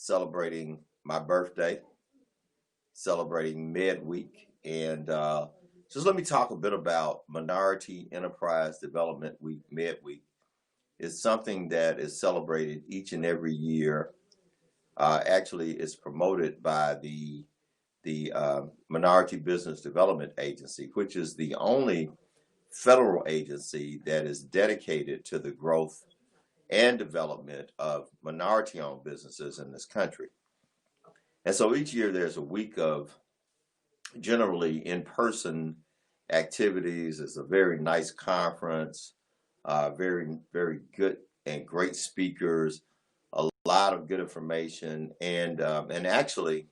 celebrating my birthday, celebrating Midweek. And just let me talk a bit about Minority Enterprise Development Week, Midweek. It's something that is celebrated each and every year. Actually, it's promoted by the Minority Business Development Agency, which is the only federal agency that is dedicated to the growth and development of minority-owned businesses in this country. And so each year there's a week of generally in-person activities. It's a very nice conference, very, very good and great speakers, a lot of good information, and actually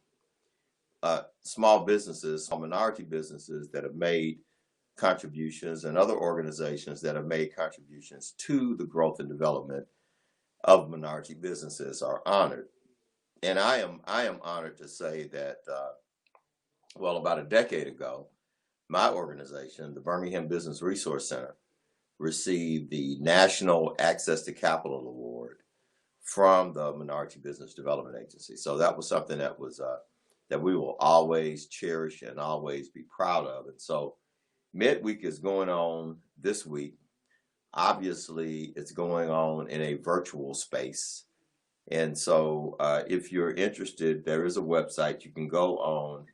small businesses, small minority businesses that have made contributions and other organizations that have made contributions to the growth and development of minority businesses are honored. And I am honored to say that, well, about a decade ago, my organization, the Birmingham Business Resource Center, received the National Access to Capital Award from the Minority Business Development Agency. So that was something that was that we will always cherish and always be proud of. And so Midweek is going on this week. Obviously, it's going on in a virtual space. And so if you're interested, there is a website. You can go on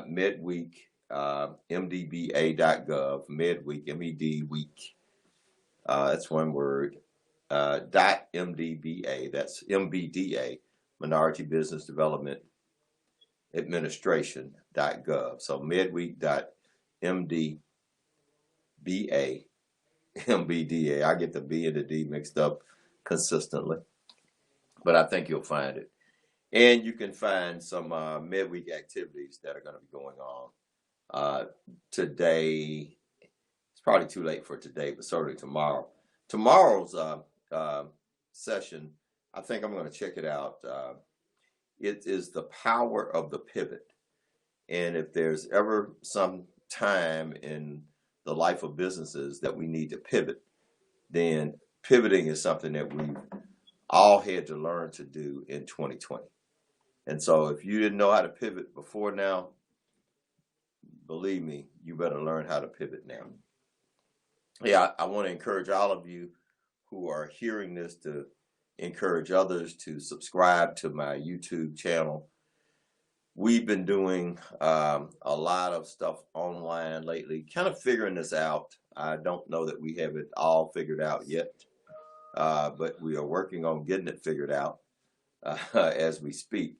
midweek, mdba.gov, midweek, M-E-D, week. That's one word, .mdba, that's MBDA, Minority Business Development Administration.gov. So midweek.mdba, MBDA. I get the B and the D mixed up consistently, but I think you'll find it. And you can find some midweek activities that are going to be going on today. It's probably too late for today, but certainly tomorrow. Tomorrow's session, I think I'm going to check it out. It is the power of the pivot. And if there's ever some time in the life of businesses that we need to pivot, then pivoting is something that we've all had to learn to do in 2020. And so if you didn't know how to pivot before now, believe me, you better learn how to pivot now. Yeah, I want to encourage all of you who are hearing this to encourage others to subscribe to my YouTube channel. We've been doing a lot of stuff online lately, kind of figuring this out. I don't know that we have it all figured out yet, but we are working on getting it figured out as we speak.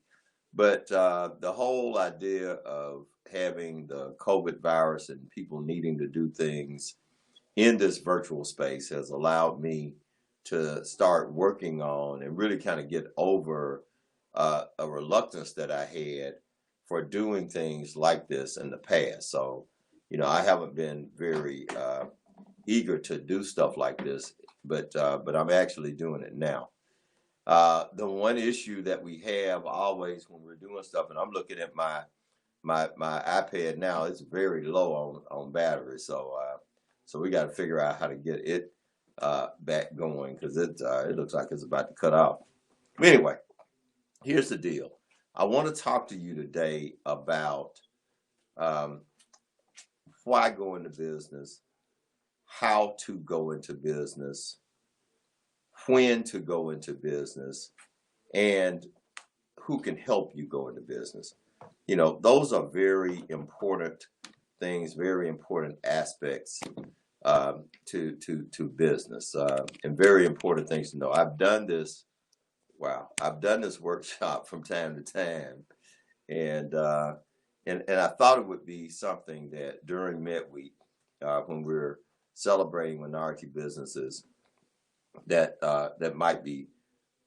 But the whole idea of having the COVID virus and people needing to do things in this virtual space has allowed me to start working on and really kind of get over a reluctance that I had for doing things like this in the past. So, I haven't been very eager to do stuff like this, but I'm actually doing it now. The one issue that we have always when we're doing stuff, and I'm looking at my iPad now, it's very low on battery, so we got to figure out how to get it back going, because it looks like it's about to cut off. Anyway, here's the deal. I want to talk to you today about why go into business, how to go into business, when to go into business, and who can help you go into business. Those are very important things, very important aspects to business, and very important things to know. I've done this workshop from time to time, and I thought it would be something that during Midweek, when we're celebrating minority businesses, that might be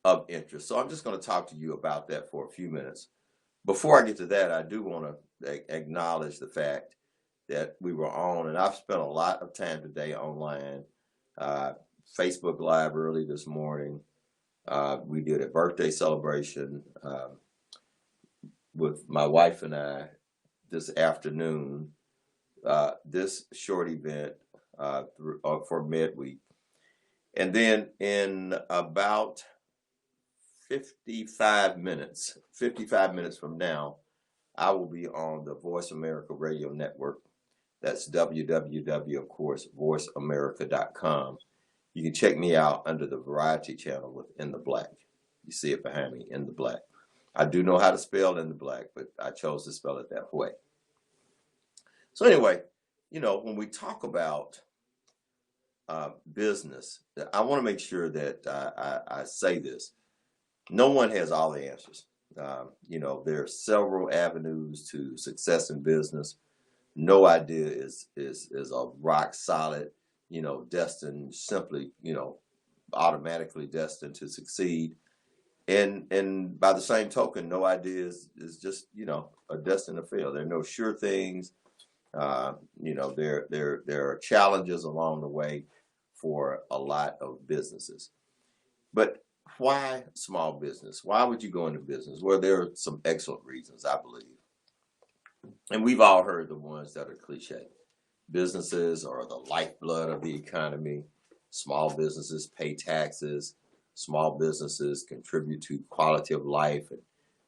of interest. So I'm just going to talk to you about that for a few minutes. Before I get to that, I do want to acknowledge the fact that we were on, and I've spent a lot of time today online, Facebook Live early this morning. We did a birthday celebration with my wife and I this afternoon, this short event for Midweek. And then in about 55 minutes. 55 minutes from now, I will be on the Voice America Radio Network. That's www, of course, voiceamerica.com. You can check me out under the Variety channel with In the Black. You see it behind me, In the Black. I do know how to spell In the Black, but I chose to spell it that way. So anyway, when we talk about business, I want to make sure that I say this. No one has all the answers. There are several avenues to success in business. No idea is a rock solid, destined simply, automatically destined to succeed. And by the same token, no idea is just, a destined to fail. There are no sure things. There are challenges along the way for a lot of businesses. But why small business? Why would you go into business? Well, there are some excellent reasons, I believe. And we've all heard the ones that are cliche. Businesses are the lifeblood of the economy. Small businesses pay taxes. Small businesses contribute to quality of life and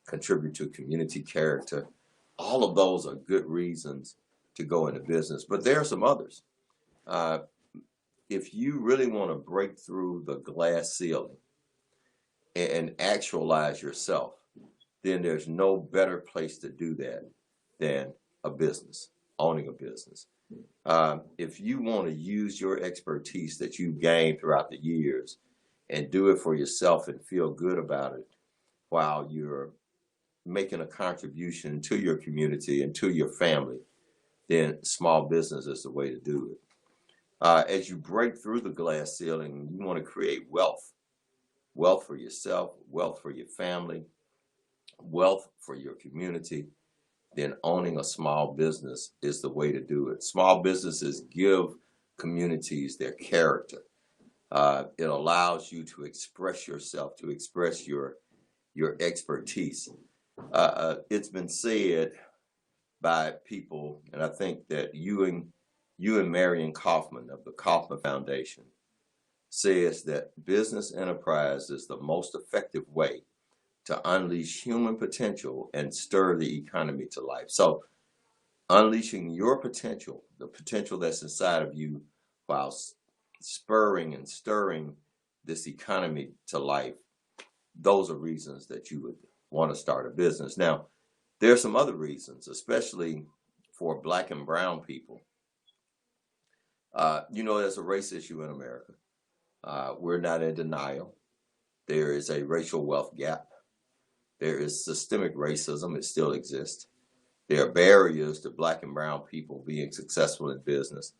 contribute to community character. All of those are good reasons to go into business. But there are some others. If you really want to break through the glass ceiling and actualize yourself, then there's no better place to do that than a business, owning a business. If you want to use your expertise that you've gained throughout the years and do it for yourself and feel good about it while you're making a contribution to your community and to your family, then small business is the way to do it. As you break through the glass ceiling, you want to create wealth for yourself, wealth for your family, wealth for your community, then owning a small business is the way to do it. Small businesses give communities their character. It allows you to express yourself, to express your expertise. It's been said by people, and I think that you and Marion Kaufman of the Kaufman Foundation says that business enterprise is the most effective way to unleash human potential and stir the economy to life. So unleashing your potential, the potential that's inside of you, while spurring and stirring this economy to life, those are reasons that you would want to start a business. Now, there are some other reasons, especially for Black and brown people. There's a race issue in America. We're not in denial. There is a racial wealth gap. There is systemic racism. It still exists. There are barriers to Black and brown people being successful in business.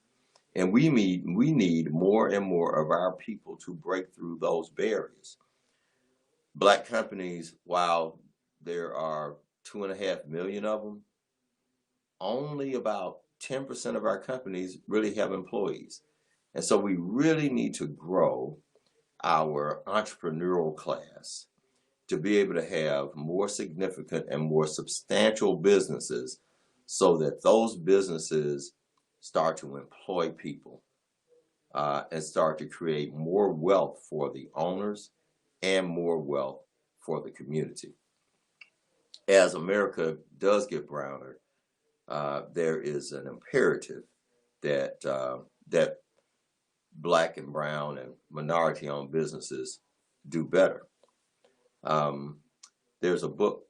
And we need more and more of our people to break through those barriers. Black companies, while there are 2.5 million of them, only about 10% of our companies really have employees. And so we really need to grow our entrepreneurial class to be able to have more significant and more substantial businesses so that those businesses start to employ people and start to create more wealth for the owners and more wealth for the community. As America does get browner, there is an imperative that that Black and brown and minority-owned businesses do better. There's a book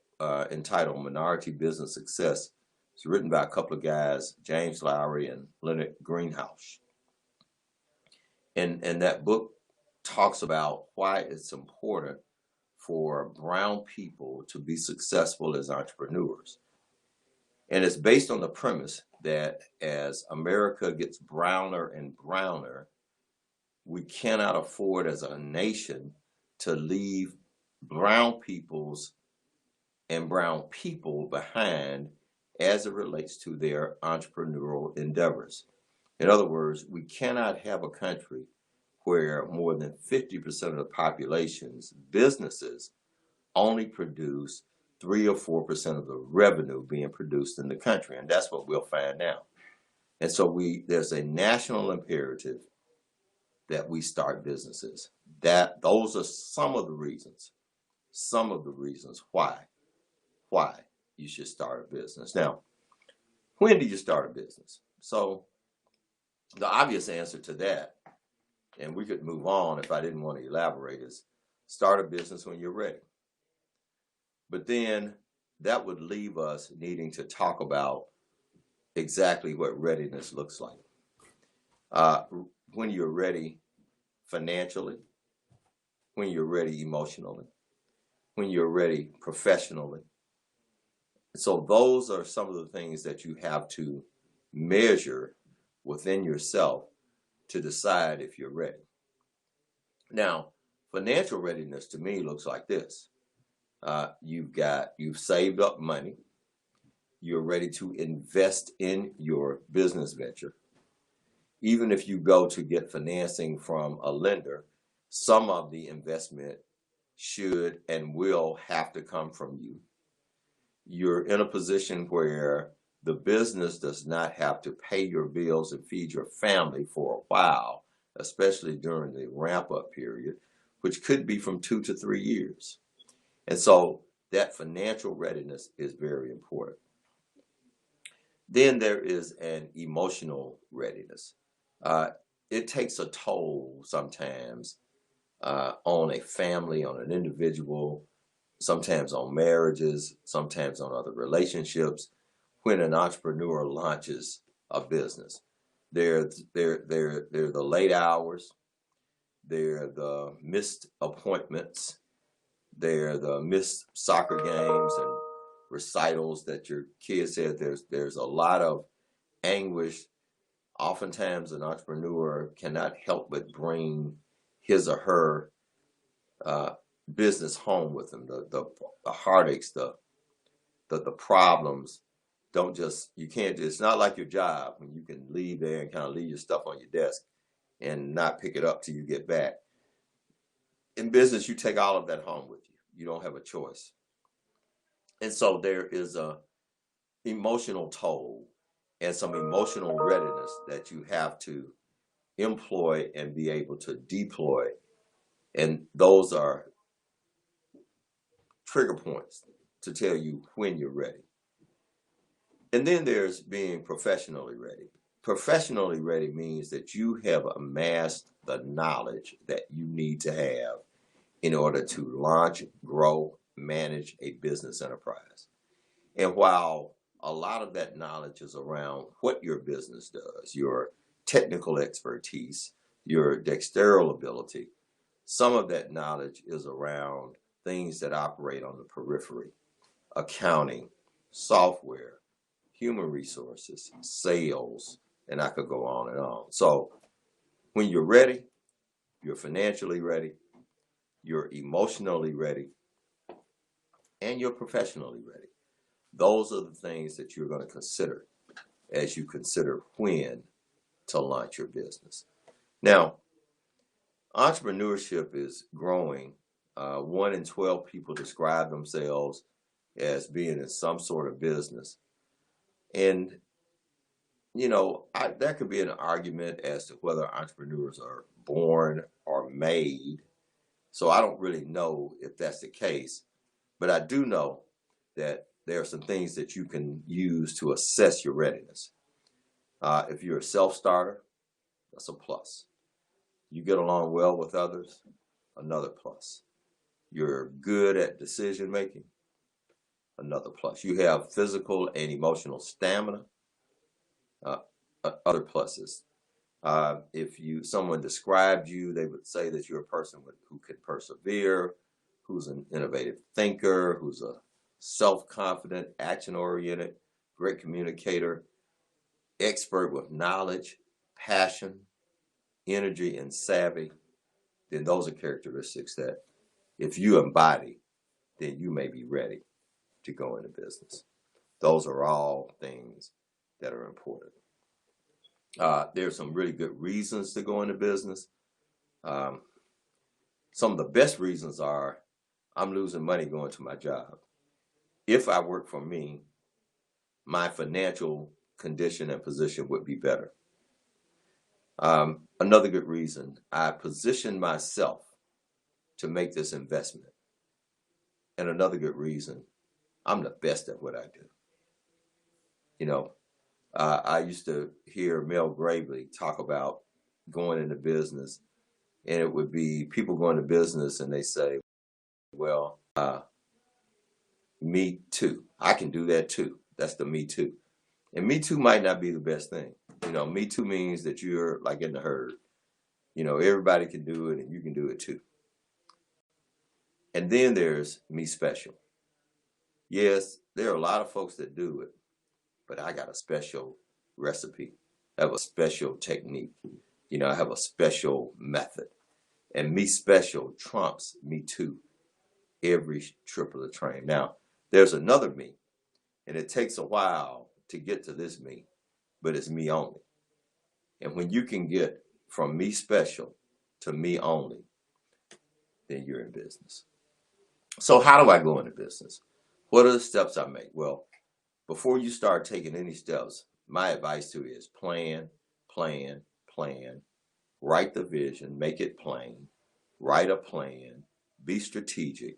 entitled Minority Business Success. It's written by a couple of guys, James Lowry and Leonard Greenhouse. And that book talks about why it's important for brown people to be successful as entrepreneurs. And it's based on the premise that as America gets browner and browner, we cannot afford as a nation to leave brown peoples and brown people behind as it relates to their entrepreneurial endeavors. In other words, we cannot have a country where more than 50% of the population's businesses only produce 3 or 4% of the revenue being produced in the country. And that's what we'll find now. And so there's a national imperative that we start businesses. Those are some of the reasons some of the reasons why you should start a business. Now, when do you start a business? So the obvious answer to that, and we could move on if I didn't want to elaborate, is start a business when you're ready. But then that would leave us needing to talk about exactly what readiness looks like. When you're ready financially, when you're ready emotionally, when you're ready professionally. So those are some of the things that you have to measure within yourself to decide if you're ready. Now, financial readiness to me looks like this. You've saved up money. You're ready to invest in your business venture. Even if you go to get financing from a lender, some of the investment should and will have to come from you. You're in a position where the business does not have to pay your bills and feed your family for a while, especially during the ramp-up period, which could be from 2 to 3 years. And so that financial readiness is very important. Then there is an emotional readiness. It takes a toll sometimes on a family, on an individual, sometimes on marriages, sometimes on other relationships, when an entrepreneur launches a business. They're the late hours, they're the missed appointments, they're the missed soccer games and recitals that your kids had. There's a lot of anguish. Oftentimes an entrepreneur cannot help but bring his or her business home with them. The heartaches, the problems don't just, you can't, it's not like your job when you can leave there and kind of leave your stuff on your desk and not pick it up till you get back. In business, you take all of that home with you. You don't have a choice. And so there is a emotional toll and some emotional readiness that you have to employ and be able to deploy. And those are trigger points to tell you when you're ready. And then there's being professionally ready. Professionally ready means that you have amassed the knowledge that you need to have in order to launch, grow, manage a business enterprise. And while a lot of that knowledge is around what your business does, your technical expertise, your dexterous ability, some of that knowledge is around things that operate on the periphery: accounting, software, human resources, sales, and I could go on and on. So when you're ready, you're financially ready, you're emotionally ready, and you're professionally ready. Those are the things that you're going to consider as you consider when to launch your business. Now, entrepreneurship is growing. 1 in 12 people describe themselves as being in some sort of business. And, you know, there could be an argument as to whether entrepreneurs are born or made. So I don't really know if that's the case. But I do know that there are some things that you can use to assess your readiness. If you're a self-starter, that's a plus. You get along well with others, another plus. You're good at decision making, another plus. You have physical and emotional stamina, other pluses. If someone described you, they would say that you're a person who can persevere, who's an innovative thinker, who's a self-confident, action-oriented, great communicator, expert with knowledge, passion, energy, and savvy. Then those are characteristics that if you embody, then you may be ready to go into business. Those are all things that are important. There's some really good reasons to go into business. Some of the best reasons are, I'm losing money going to my job. If I work for me, my financial condition and position would be better. Another good reason, I position myself to make this investment. And another good reason, I'm the best at what I do. You know, I used to hear Mel Gravely talk about going into business, and it would be people going to business and they say, well, me too. I can do that too. That's the me too. And me too might not be the best thing. Me too means that you're like in the herd. Everybody can do it and you can do it too. And then there's me special. Yes, there are a lot of folks that do it, but I got a special recipe. I have a special technique. I have a special method. And me special trumps me too every trip of the train. Now, there's another me, and it takes a while to get to this me, but it's me only. And when you can get from me special to me only, then you're in business. So how do I go into business? What are the steps I make? Well, before you start taking any steps, my advice to you is plan, plan, plan. Write the vision, make it plain. Write a plan, be strategic.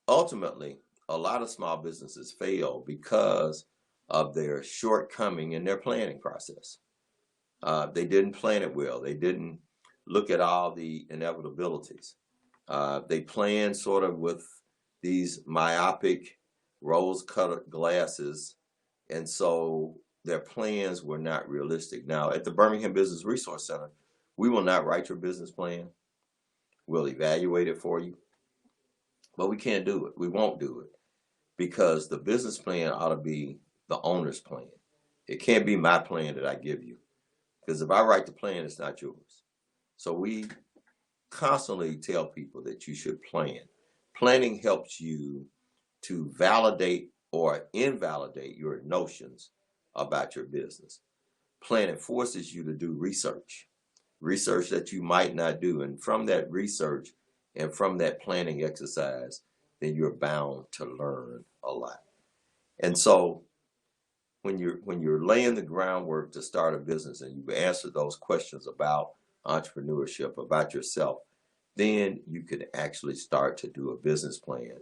Ultimately, a lot of small businesses fail because of their shortcoming in their planning process. They didn't plan it well. They didn't look at all the inevitabilities. They planned sort of with these myopic rose-colored glasses, and so their plans were not realistic. Now, at the Birmingham Business Resource Center, we will not write your business plan. We'll evaluate it for you, but we can't do it. We won't do it because the business plan ought to be the owner's plan. It can't be my plan that I give you, because if I write the plan, it's not yours. So we constantly tell people that you should plan. Planning helps you to validate or invalidate your notions about your business. Planning forces you to do research that you might not do. And from that research and from that planning exercise, then you're bound to learn a lot. And so when you're laying the groundwork to start a business and you've answered those questions about entrepreneurship, about yourself, then you can actually start to do a business plan.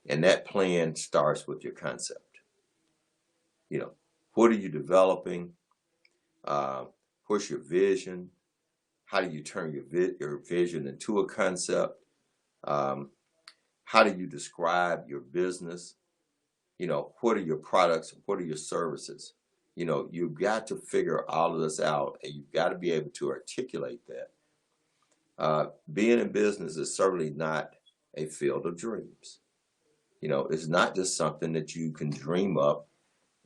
And that plan starts with your concept. What are you developing? What's your vision? How do you turn your vision into a concept? How do you describe your business? What are your products? What are your services? You've got to figure all of this out, and you've got to be able to articulate that. Being in business is certainly not a field of dreams. It's not just something that you can dream up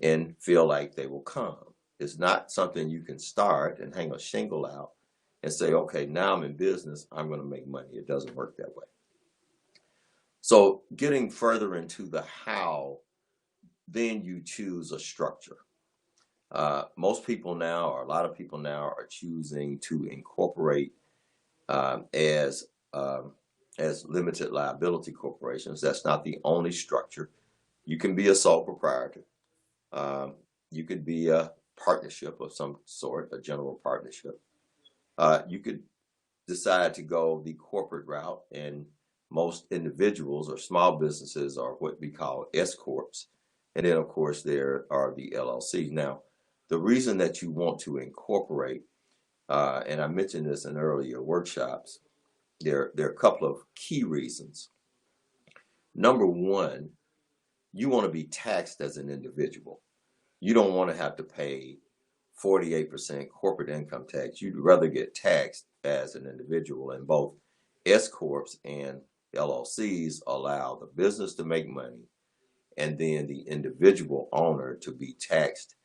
and feel like they will come. It's not something you can start and hang a shingle out and say, okay, now I'm in business, I'm going to make money. It doesn't work that way. So getting further into the how, then you choose a structure. Most people now, or a lot of people now, are choosing to incorporate as limited liability corporations. That's not the only structure. You can be a sole proprietor. You could be a partnership of some sort, a general partnership. You could decide to go the corporate route, and most individuals or small businesses are what we call S corps. And then, of course, there are the LLCs. Now, the reason that you want to incorporate, and I mentioned this in earlier workshops, there are a couple of key reasons. Number one, you want to be taxed as an individual. You don't want to have to pay 48% corporate income tax. You'd rather get taxed as an individual, and both S corps and LLCs allow the business to make money and then the individual owner to be taxed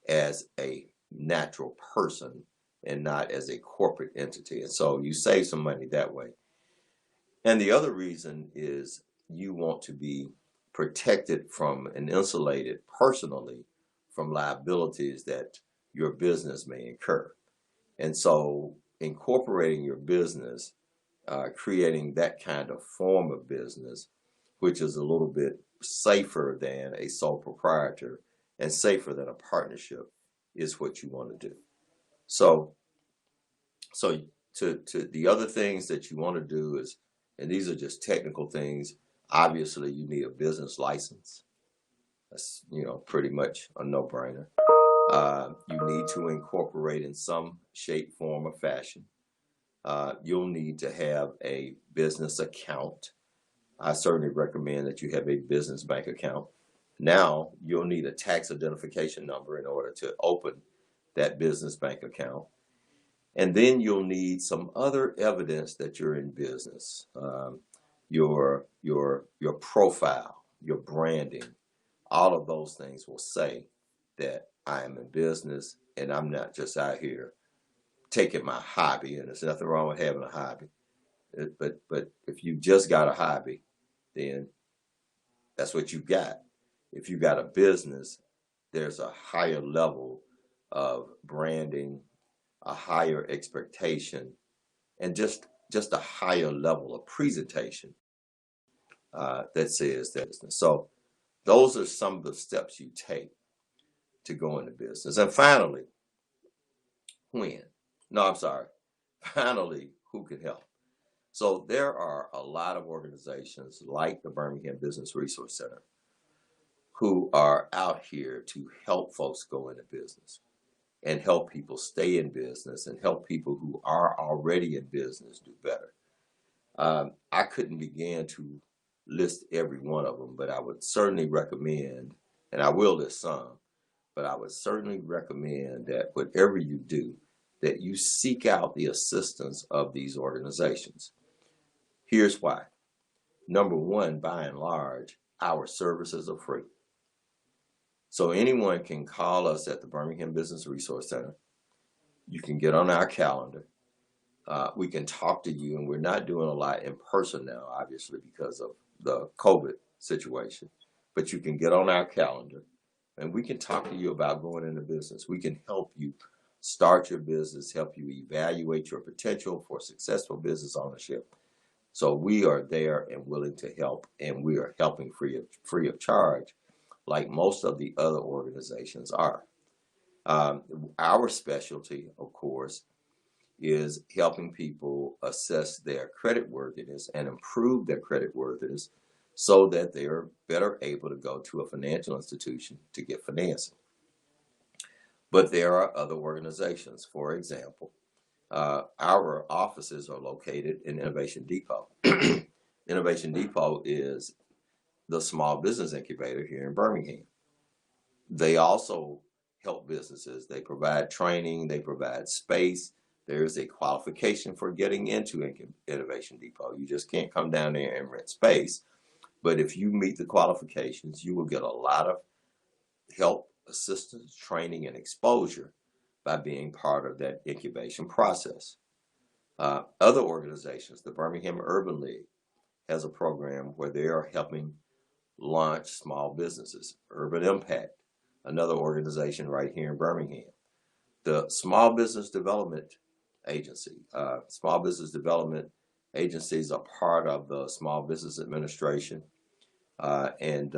as a natural person and not as a corporate entity. And so you save some money that way. And the other reason is you want to be protected from and insulated personally from liabilities that your business may incur. And so incorporating your business, creating that kind of form of business, which is a little bit safer than a sole proprietor and safer than a partnership, is what you want to do. So to the other things that you want to do is And these are just technical things. Obviously, you need a business license. That's, pretty much a no-brainer. You need to incorporate in some shape, form, or fashion. You'll need to have a business account. I certainly recommend that you have a business bank account. Now, you'll need a tax identification number in order to open that business bank account. And then you'll need some other evidence that you're in business. Your profile, your branding, all of those things will say that I am in business and I'm not just out here taking my hobby. And there's nothing wrong with having a hobby. But if you just got a hobby, then that's what you got. If you got a business, there's a higher level of branding, a higher expectation, and just a higher level of presentation that says that. So those are some of the steps you take to go into business. And finally, when? No, I'm sorry. Finally, who can help? So there are a lot of organizations like the Birmingham Business Resource Center who are out here to help folks go into business and help people stay in business and help people who are already in business do better. I couldn't begin to list every one of them, but I would certainly recommend, and I will list some, but I would certainly recommend that whatever you do, that you seek out the assistance of these organizations. Here's why. Number one, by and large, our services are free. So anyone can call us at the Birmingham Business Resource Center. You can get on our calendar. We can talk to you, and we're not doing a lot in person now, obviously, because of the COVID situation. But you can get on our calendar, and we can talk to you about going into business. We can help you start your business, help you evaluate your potential for successful business ownership. So we are there and willing to help, and we are helping free of charge, like most of the other organizations are. Our specialty, of course, is helping people assess their creditworthiness and improve their creditworthiness so that they are better able to go to a financial institution to get financing. But there are other organizations. For example, our offices are located in Innovation Depot. Innovation Depot is the small business incubator here in Birmingham. They also help businesses. They provide training, they provide space. There is a qualification for getting into Innovation Depot. You just can't come down there and rent space. But if you meet the qualifications, you will get a lot of help, assistance, training, and exposure by being part of that incubation process. Other organizations, the Birmingham Urban League has a program where they are helping launch small businesses. Urban Impact, another organization right here in Birmingham. The Small Business Development Agency. Small Business Development agencies are part of the Small Business Administration, and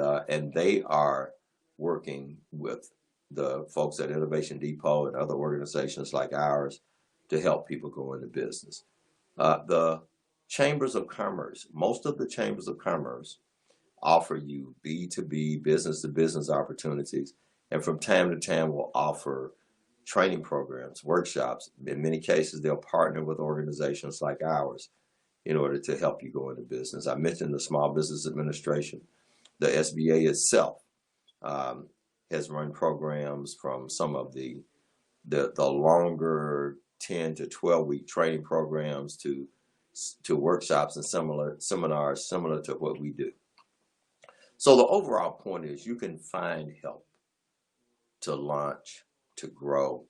they are working with the folks at Innovation Depot and other organizations like ours to help people go into business. The Chambers of Commerce, most of the Chambers of Commerce offer you B2B, business-to-business opportunities, and from time to time will offer training programs, workshops. In many cases, they'll partner with organizations like ours in order to help you go into business. I mentioned the Small Business Administration. The SBA itself has run programs from some of the longer 10 to 12-week training programs to workshops and seminars similar to what we do. So the overall point is you can find help to launch, to grow,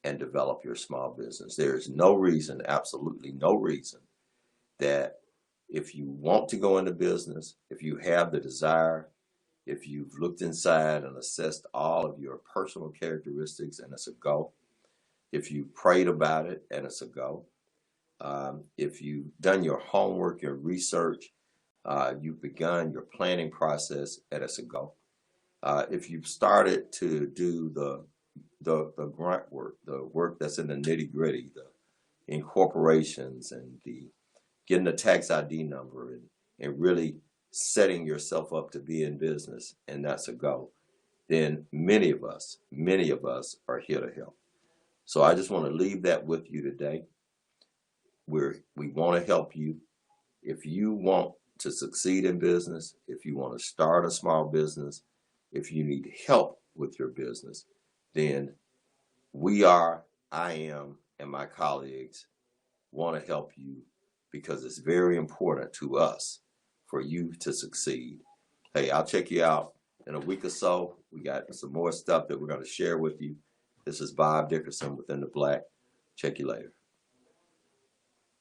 and develop your small business. There is no reason, absolutely no reason, that if you want to go into business, if you have the desire, if you've looked inside and assessed all of your personal characteristics and it's a go, if you prayed about it and it's a go, if you've done your homework, your research, you've begun your planning process and it's a go, if you've started to do the grunt work, the work that's in the nitty gritty, the incorporations and the getting a tax ID number, and really setting yourself up to be in business, and that's a go, then many of us are here to help. So I just want to leave that with you today. We want to help you. If you want to succeed in business, if you want to start a small business, if you need help with your business, then I am, and my colleagues want to help you, because it's very important to us for you to succeed. Hey, I'll check you out in a week or so. We got some more stuff that we're going to share with you. This is Bob Dickerson Within the Black. Check you later.